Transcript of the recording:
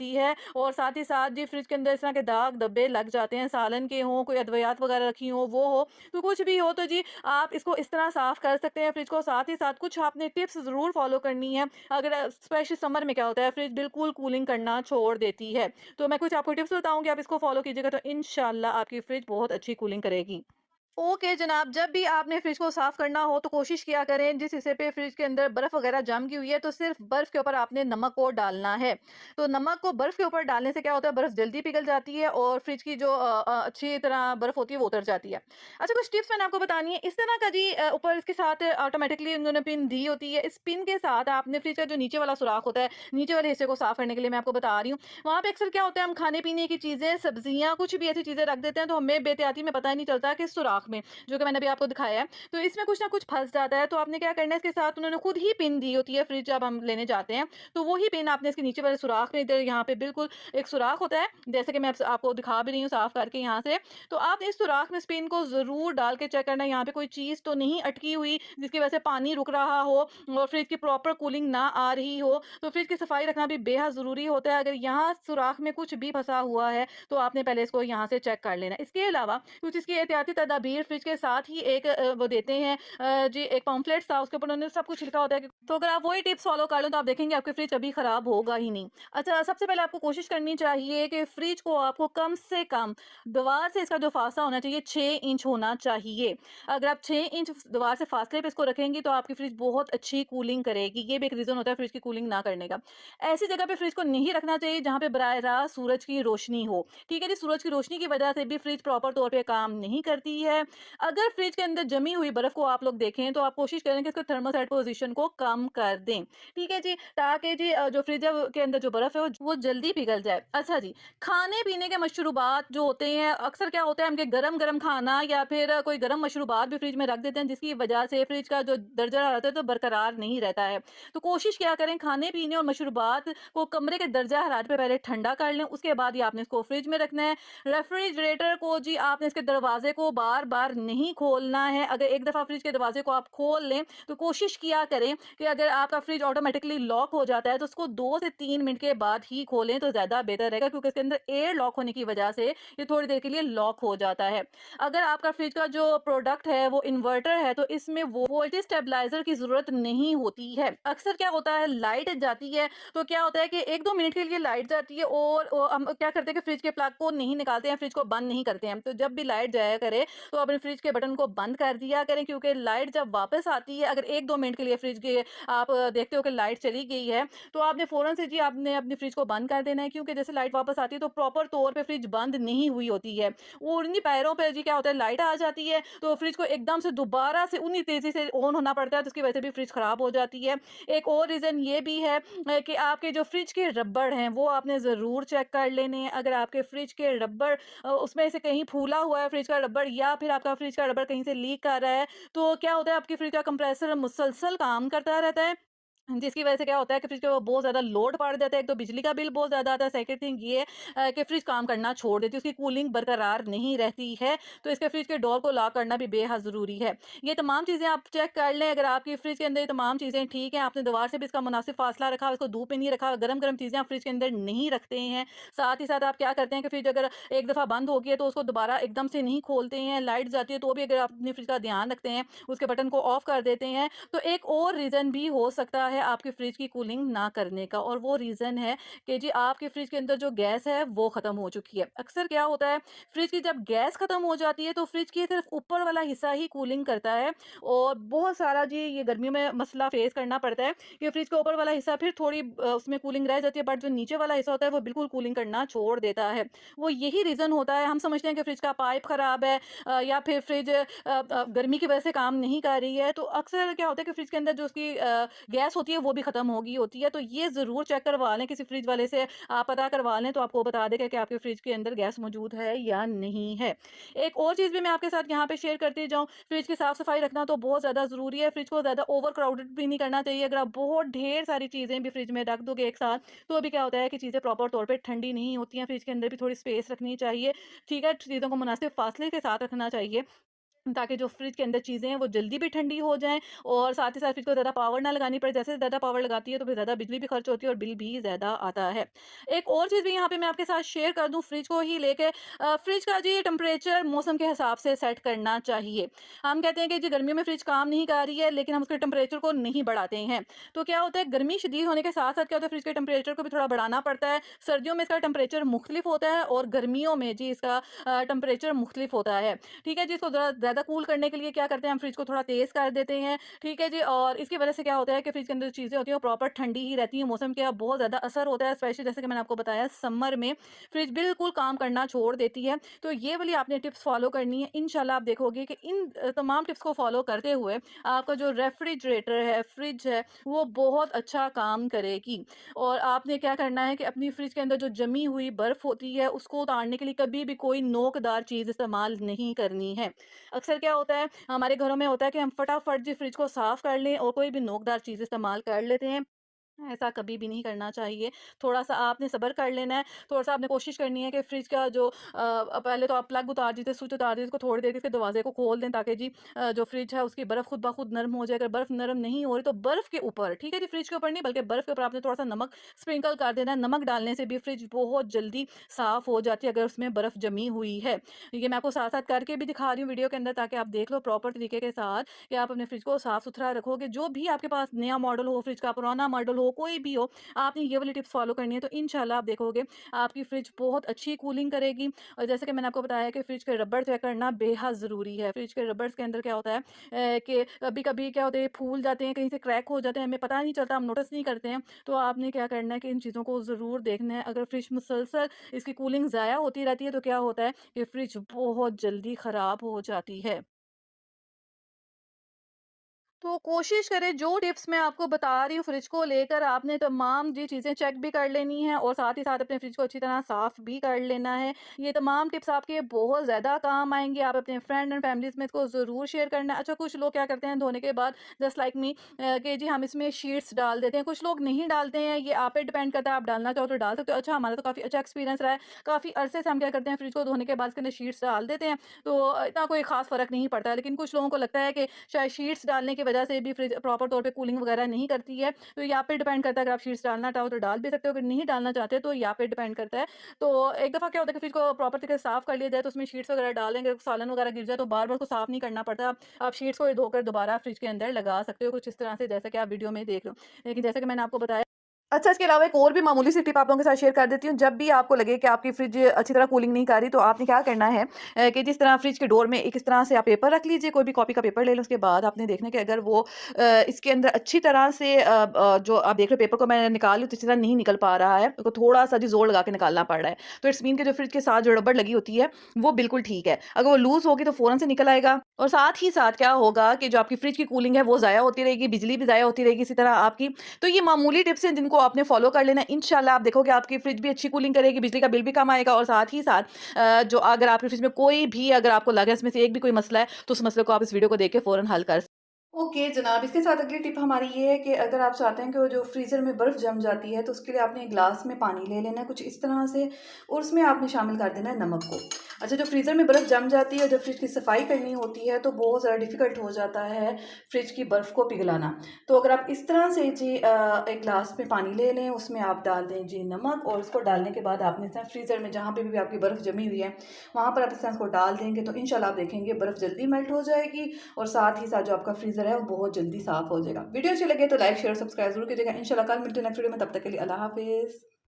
लगती है और साथ ही साथ जी फ्रिज के अंदर इस तरह के दाग धब्बे लग जाते हैं, सालन के हों, कोई अद्वियात वगैरह रखी हो वो हो, तो कुछ भी हो तो जी आप इसको इस तरह साफ़ कर सकते हैं फ्रिज को। साथ ही साथ कुछ आपने टिप्स ज़रूर फ़ॉलो करनी है। अगर स्पेशली समर में क्या होता है, फ्रिज बिल्कुल कूलिंग करना छोड़ देती है। तो मैं कुछ आपको टिप्स बताऊँगी, आप इसको फ़ॉलो कीजिएगा तो इंशाल्लाह आपकी फ्रिज बहुत अच्छी कूलिंग करेगी। ओके जनाब, जब भी आपने फ्रिज को साफ करना हो तो कोशिश किया करें जिस हिस्से पे फ्रिज के अंदर बर्फ वगैरह जम गई हुई है तो सिर्फ बर्फ के ऊपर आपने नमक को डालना है। तो नमक को बर्फ के ऊपर डालने से क्या होता है, बर्फ जल्दी पिघल जाती है और फ्रिज की जो अच्छी तरह बर्फ होती है वो उतर जाती है। अच्छा, कुछ टिप्स मैंने आपको बतानी है। इस तरह का जी ऊपर इसके साथ ऑटोमेटिकली उन्होंने पिन दी होती है। इस पिन के साथ आपने फ्रिज का जो नीचे वाला सुराख होता है, नीचे वाले हिस्से को साफ करने के लिए मैं आपको बता रही हूँ। वहाँ पे अक्सर क्या होता है, हम खाने पीने की चीजें, सब्जियां, कुछ भी ऐसी चीजें रख देते हैं तो हमें बेहतियाती में पता ही नहीं चलता कि इस सुराख में, जो कि मैंने अभी आपको दिखाया है, तो इसमें कुछ ना कुछ फँस जाता है। तो आपने क्या करना है, इसके साथ उन्होंने खुद ही पिन दी होती है फ्रिज जब हम लेने जाते हैं, तो वो ही पिन आपने इसके नीचे वाले सुराख में, इधर यहाँ पे बिल्कुल एक सुराख होता है, जैसे कि मैं आपको दिखा भी रही हूँ साफ करके यहाँ से। तो आप इस सुराख में इस पिन को ज़रूर डाल के चेक करना है, यहाँ पे कोई चीज़ तो नहीं अटकी हुई जिसकी वजह से पानी रुक रहा हो और फ्रिज की प्रॉपर कूलिंग ना आ रही हो। तो फ्रिज की सफाई रखना भी बेहद ज़रूरी होता है। अगर यहाँ सुराख में कुछ भी फँसा हुआ है, तो आपने पहले इसको यहाँ से चेक कर लेना है। इसके अलावा कुछ इसकी एहतियाती तदाबीर फ्रिज के साथ ही एक वो देते हैं, जी एक पम्फलेट था, उसके ऊपर उन्होंने सब कुछ लिखा होता है तो अगर आप वही टिप्स फॉलो कर लो तो आप देखेंगे आपके फ्रिज कभी खराब होगा ही नहीं। अच्छा, सबसे पहले आपको कोशिश करनी चाहिए कि फ्रिज को आपको कम से कम दीवार से इसका जो फासला होना चाहिए 6 इंच होना चाहिए। अगर आप 6 इंच दीवार से फासले पे इसको रखेंगी तो आपकी फ्रिज बहुत अच्छी कूलिंग करेगी। ये भी एक रीजन होता है फ्रिज की कूलिंग ना करने का। ऐसी जगह पे फ्रिज को नहीं रखना चाहिए जहाँ पे बराह रास्त सूरज की रोशनी हो। ठीक है जी, सूरज की रोशनी की वजह से भी फ्रिज प्रॉपर तौर पे काम नहीं करती है। अगर फ्रिज के अंदर जमी हुई बर्फ को आप लोग देखें तो आप कोशिश करें कि इसको थर्मोसेट पोजीशन को कम कर दें। ठीक है जी, ताकि जी जो फ्रिज के अंदर जो बर्फ है वो जल्दी पिघल जाए। अच्छा जी, खाने पीने के मशरूबात जो होते हैं, अक्सर क्या होता है, हमके गरम गरम खाना या फिर कोई गरम मशरूबात भी फ्रिज में रख देते हैं जिसकी वजह से फ्रिज का जो दर्जा हरारत है तो बरकरार नहीं रहता है। तो कोशिश क्या करें, खाने पीने और मशरूबात को कमरे के दर्जा हरारत पे पहले ठंडा कर लें, उसके बाद ही आपने इसको फ्रिज में रखना है। रेफ्रिजरेटर को जी आपने इसके दरवाजे को बार बार नहीं खोलना है। अगर एक दफ़ा फ्रिज के दरवाजे को आप खोल लें तो कोशिश किया करें कि अगर आपका फ्रिज ऑटोमेटिकली लॉक हो जाता है तो उसको 2 से 3 मिनट के बाद ही खोलें तो ज़्यादा बेहतर रहेगा, क्योंकि इसके अंदर एयर लॉक होने की वजह से ये थोड़ी देर के लिए लॉक हो जाता है। अगर आपका फ्रिज का जो प्रोडक्ट है वो इन्वर्टर है तो इसमें वो वोल्टेज स्टेबलाइजर की ज़रूरत नहीं होती है। अक्सर क्या होता है, लाइट जाती है तो क्या होता है कि 1-2 मिनट के लिए लाइट जाती है और हम क्या करते हैं कि फ्रिज के प्लग को नहीं निकालते हैं, फ्रिज को बंद नहीं करते हैं। तो जब भी लाइट जाया करे तो अपने फ्रिज के बटन को बंद कर दिया करें, क्योंकि लाइट जब वापस आती है, अगर 1-2 मिनट के लिए फ्रिज के आप देखते हो कि लाइट चली गई है तो आपने फ़ौरन से जी आपने अपनी फ्रिज को बंद कर देना है, क्योंकि जैसे लाइट वापस आती है तो प्रॉपर तौर पे फ्रिज बंद नहीं हुई होती है। वो उन्हीं पैरों पे जी क्या होता है, लाइट आ जाती है तो फ्रिज को एकदम से दोबारा से उन्हीं तेज़ी से ऑन होना पड़ता है, तो उसकी वजह से भी फ्रिज ख़राब हो जाती है। एक और रीज़न ये भी है कि आपके जो फ्रिज के रबड़ हैं वो आपने ज़रूर चेक कर लेने हैं। अगर आपके फ्रिज के रबड़ उसमें से कहीं फूला हुआ है फ्रिज का रबड़, या फिर आपका फ्रिज का रबड़ कहीं से लीक कर रहा है, तो क्या होता है, आपकी फ्रिज का कंप्रेसर मुसलसल काम करता रहता है, जिसकी वजह से क्या होता है कि फ्रिज को बहुत ज़्यादा लोड पड़ जाता है। एक तो बिजली का बिल बहुत ज़्यादा आता है, सेकंड थिंग ये कि फ्रिज काम करना छोड़ देती है, उसकी कूलिंग बरकरार नहीं रहती है। तो इसके फ्रिज के डोर को लॉक करना भी बेहद ज़रूरी है। ये तमाम चीज़ें आप चेक कर लें। अगर आपकी फ्रिज के अंदर ये तमाम चीज़ें ठीक हैं, आपने दीवार से भी इसका मुनासिब फासला रखा, इसको धूप में नहीं रखा, गरम-गरम चीज़ें आप फ्रिज के अंदर नहीं रखते हैं। साथ ही साथ आप क्या करते हैं कि फ्रिज अगर एक दफ़ा बंद हो गई है तो उसको दोबारा एकदम से नहीं खोलते हैं। लाइट जाती है तो भी अगर आप अपनी फ्रिज का ध्यान रखते हैं, उसके बटन को ऑफ कर देते हैं, तो एक और रीज़न भी हो सकता है आपकी फ्रिज की कूलिंग ना करने का, और वो रीज़न है कि जी आपके फ्रिज के अंदर जो गैस है वो ख़त्म हो चुकी है। अक्सर क्या होता है, फ्रिज की जब गैस ख़त्म हो जाती है तो फ्रिज की सिर्फ ऊपर वाला हिस्सा ही कूलिंग करता है, और बहुत सारा जी ये गर्मियों में मसला फेस करना पड़ता है कि फ्रिज का ऊपर वाला हिस्सा फिर थोड़ी उसमें कूलिंग रह जाती है, बट जो नीचे वाला हिस्सा होता है वो बिल्कुल कूलिंग करना छोड़ देता है। वो यही रीज़न होता है। हम समझते हैं कि फ्रिज का पाइप ख़राब है या फिर फ्रिज गर्मी की वजह से काम नहीं कर रही है, तो अक्सर क्या होता है कि फ्रिज के अंदर जो उसकी गैस होती है वो भी ख़त्म हो गई होती है। तो ये ज़रूर चेक करवा लें, किसी फ्रिज वाले से आप पता करवा लें तो आपको बता देगा कि आपके फ्रिज के अंदर गैस मौजूद है या नहीं है। एक और चीज़ भी मैं आपके साथ यहाँ पे शेयर करती जाऊँ, फ्रिज की साफ-सफाई रखना तो बहुत ज़्यादा ज़रूरी है। फ्रिज को ज़्यादा ओवर क्राउडेड भी नहीं करना चाहिए। अगर आप बहुत ढेर सारी चीज़ें भी फ्रिज में रख दोगे एक साथ, तो अभी क्या होता है कि चीज़ें प्रॉपर तौर पे ठंडी नहीं होती हैं। फ्रिज के अंदर भी थोड़ी स्पेस रखनी चाहिए। ठीक है? चीज़ों को मुनासिब फ़ासले के साथ रखना चाहिए। ताकि जो फ्रिज के अंदर चीज़ें हैं वो जल्दी भी ठंडी हो जाएँ और साथ ही साथ फ्रिज को ज़्यादा पावर ना लगानी पड़े। जैसे ज़्यादा पावर लगाती है तो फिर ज़्यादा बिजली भी खर्च होती है और बिल भी ज़्यादा आता है। एक और चीज़ भी यहाँ पे मैं आपके साथ शेयर कर दूँ फ्रिज को ही लेके, फ्रिज का जी टेम्परेचर मौसम के हिसाब से सेट करना चाहिए। हम कहते हैं कि जी गर्मियों में फ्रिज काम नहीं कर रही है, लेकिन हम उसके टेम्परेचर को नहीं बढ़ाते हैं। तो क्या होता है, गर्मी शदीद होने के साथ-साथ क्या होता है, फ्रिज के टेम्परेचर को भी थोड़ा बढ़ाना पड़ता है। सर्दियों में इसका टेम्परेचर मुख्तलिफ होता है और गर्मियों में जी इसका टेम्परेचर मुख्तलिफ होता है। ठीक है जी, इसको ज़्यादा कूल करने के लिए क्या करते हैं, हम फ्रिज को थोड़ा तेज़ कर देते हैं। ठीक है जी, और इसकी वजह से क्या होता है कि फ्रिज के अंदर जो चीज़ें होती हैं वो प्रॉपर ठंडी ही रहती हैं। मौसम का बहुत ज़्यादा असर होता है, स्पेशली जैसे कि मैंने आपको बताया समर में फ्रिज बिल्कुल काम करना छोड़ देती है। तो ये वाली आपने टिप्स फॉलो करनी है। इंशाल्लाह आप देखोगे कि इन तमाम टिप्स को फॉलो करते हुए आपका जो रेफ्रिजरेटर है, फ्रिज है, वो बहुत अच्छा काम करेगी। और आपने क्या करना है कि अपनी फ्रिज के अंदर जो जमी हुई बर्फ़ होती है उसको उतारने के लिए कभी भी कोई नोकदार चीज़ इस्तेमाल नहीं करनी है। अक्सर क्या होता है, हमारे घरों में होता है कि हम फटाफट जी फ्रिज को साफ़ कर लें और कोई भी नोकदार चीज़ इस्तेमाल कर लेते हैं। ऐसा कभी भी नहीं करना चाहिए। थोड़ा-सा आपने सब्र कर लेना है, थोड़ा-सा आपने कोशिश करनी है कि फ्रिज का जो पहले तो आप प्लग उतार दीजिए, स्विच उतार दीजिए, इसको थोड़ी देर के इसके दरवाज़े को खोल दें ताकि जी जो फ्रिज है उसकी बर्फ़ खुद ब खुद नरम हो जाए। अगर बर्फ़ नरम नहीं हो रही तो बर्फ़ के ऊपर, ठीक है जी, फ्रिज के ऊपर नहीं बल्कि बर्फ़ के ऊपर आपने थोड़ा-सा नमक स्प्रिंकल कर देना है। नमक डालने से भी फ्रिज बहुत जल्दी साफ़ हो जाती है अगर उसमें बर्फ़ जमी हुई है। ये मैं आपको साथ-साथ करके भी दिखा रही हूँ वीडियो के अंदर ताकि आप देख लो प्रॉपर तरीके के साथ कि आप अपने फ्रिज को साफ़-सुथरा रखोगे। जो भी आपके पास नया मॉडल हो, फ्रिज का पुराना मॉडल हो, कोई भी हो, आपने ये वाली टिप्स फॉलो करनी है तो इंशाल्लाह आप देखोगे आपकी फ्रिज बहुत अच्छी कूलिंग करेगी। और जैसे कि मैंने आपको बताया कि फ्रिज के रबड़ चेक करना बेहद ज़रूरी है। फ्रिज के रबड़ के अंदर क्या होता है कि कभी-कभी क्या होता है, फूल जाते हैं, कहीं से क्रैक हो जाते हैं, हमें पता नहीं चलता, हम नोटिस नहीं करते हैं। तो आपने क्या करना है कि इन चीज़ों को ज़रूर देखना है। अगर फ्रिज मुसलसल इसकी कूलिंग ज़ाया होती रहती है तो क्या होता है कि फ्रिज बहुत जल्दी ख़राब हो जाती है। तो कोशिश करें जो टिप्स मैं आपको बता रही हूँ फ्रिज को लेकर, आपने तमाम जी चीज़ें चेक भी कर लेनी है और साथ ही साथ अपने फ्रिज को अच्छी तरह साफ़ भी कर लेना है। ये तमाम टिप्स आपके बहुत ज़्यादा काम आएँगे। आप अपने फ्रेंड एंड फैमिलीज़ में इसको ज़रूर शेयर करना है। अच्छा, कुछ लोग क्या करते हैं धोने के बाद जस्ट लाइक मी कि जी हम इसमें शीट्स डाल देते हैं। कुछ लोग नहीं डालते हैं, ये आप पे डिपेंड करता है, आप डालना चाहो तो डाल सकते हो। अच्छा, हमारा तो काफ़ी अच्छा एक्सपीरियंस रहा है। काफ़ी अरसे से हम क्या करते हैं, फ्रिज को धोने के बाद इसके अंदर शीट्स डाल देते हैं। तो इतना कोई ख़ास फ़र्क नहीं पड़ता है। लेकिन कुछ लोगों को लगता है कि शायद शीट्स डालने की वजह से भी फ्रिज प्रॉपर तौर पे कूलिंग वगैरह नहीं करती है। तो ये आप पे डिपेंड करता है, अगर आप शीट्स डालना चाहो तो डाल भी सकते हो, अगर नहीं डालना चाहते तो ये आप पे डिपेंड करता है। तो एक दफ़ा क्या होता है कि फ्रिज को प्रॉपर तरीके से साफ़ कर लिया जाए तो उसमें शीट्स वगैरह डालेंगे, सालन वगैरह गिर जाए तो बार-बार उसको साफ़ नहीं करना पड़ता। आप शीट्स को धोकर दोबारा फ्रिज के अंदर लगा सकते हो, कुछ इस तरह से जैसा कि आप वीडियो में देख रहे हो। लेकिन जैसा कि मैंने आपको बताया, अच्छा, इसके अलावा एक और भी मामूली सी टिप आप लोगों के साथ शेयर कर देती हूँ। जब भी आपको लगे कि आपकी फ्रिज अच्छी तरह कूलिंग नहीं कर रही, तो आपने क्या करना है कि जिस तरह फ्रिज के डोर में एक इस तरह से आप पेपर रख लीजिए, कोई भी कॉपी का पेपर ले लो। उसके बाद आपने देखना है कि अगर वो इसके अंदर अच्छी तरह से जो आप देख रहे हो पेपर को मैं निकाल रही हूँ, तो इसी तरह नहीं निकल पा रहा है, तो थोड़ा-सा जी ज़ोर लगा के निकालना पड़ रहा है। तो इट्स मीन कि जो फ्रिज के साथ जो रबड़ लगी होती है, वो बिल्कुल ठीक है। अगर वो लूज़ होगी तो फ़ौरन से निकल आएगा और साथ ही साथ क्या होगा कि जो आपकी फ्रिज की कूलिंग है, वो ज़ाया होती रहेगी, बिजली भी ज़ाया होती रहेगी इसी तरह आपकी। तो ये मामूली टिप्स हैं जिनको आपने फॉलो कर लेना है। इंशाल्लाह आप देखोगे आपकी फ्रिज भी अच्छी कूलिंग करेगी, बिजली का बिल भी कम आएगा और साथ ही साथ जो अगर आपकी फ्रिज में कोई भी अगर आपको लगे इसमें से एक भी कोई मसला है, तो उस मसले को आप इस वीडियो को देख के फ़ौरन हल कर। ओके जनाब, इसके साथ अगली टिप हमारी ये है कि अगर आप चाहते हैं कि वो जो फ्रीज़र में बर्फ़ जम जाती है तो उसके लिए आपने एक ग्लास में पानी ले लेना है कुछ इस तरह से और उसमें आपने शामिल कर देना है नमक को। अच्छा, जो फ्रीज़र में बर्फ़ जम जाती है, जब फ्रिज की सफाई करनी होती है तो बहुत ज़्यादा डिफ़िकल्ट हो जाता है फ्रिज की बर्फ़ को पिघलाना। तो अगर आप इस तरह से जी एक ग्लास में पानी ले लें, उसमें आप डाल दें जी नमक और उसको डालने के बाद आपने इस तरह फ्रीज़र में जहाँ पे भी आपकी बर्फ़ जमी हुई है वहाँ पर आप इस तरह इसको डाल देंगे तो इंशाल्लाह आप देखेंगे बर्फ़ जल्दी मेल्ट हो जाएगी और साथ ही साथ जो आपका फ्रीज़र है वो बहुत जल्दी साफ़ हो जाएगा। वीडियो अच्छी लगे तो लाइक, शेयर, सब्सक्राइब ज़रूर कीजिएगा। इंशाल्लाह कल मिलते हैं नेक्स्ट वीडियो में, तब तक के लिए अल्लाह हाफ़िज़।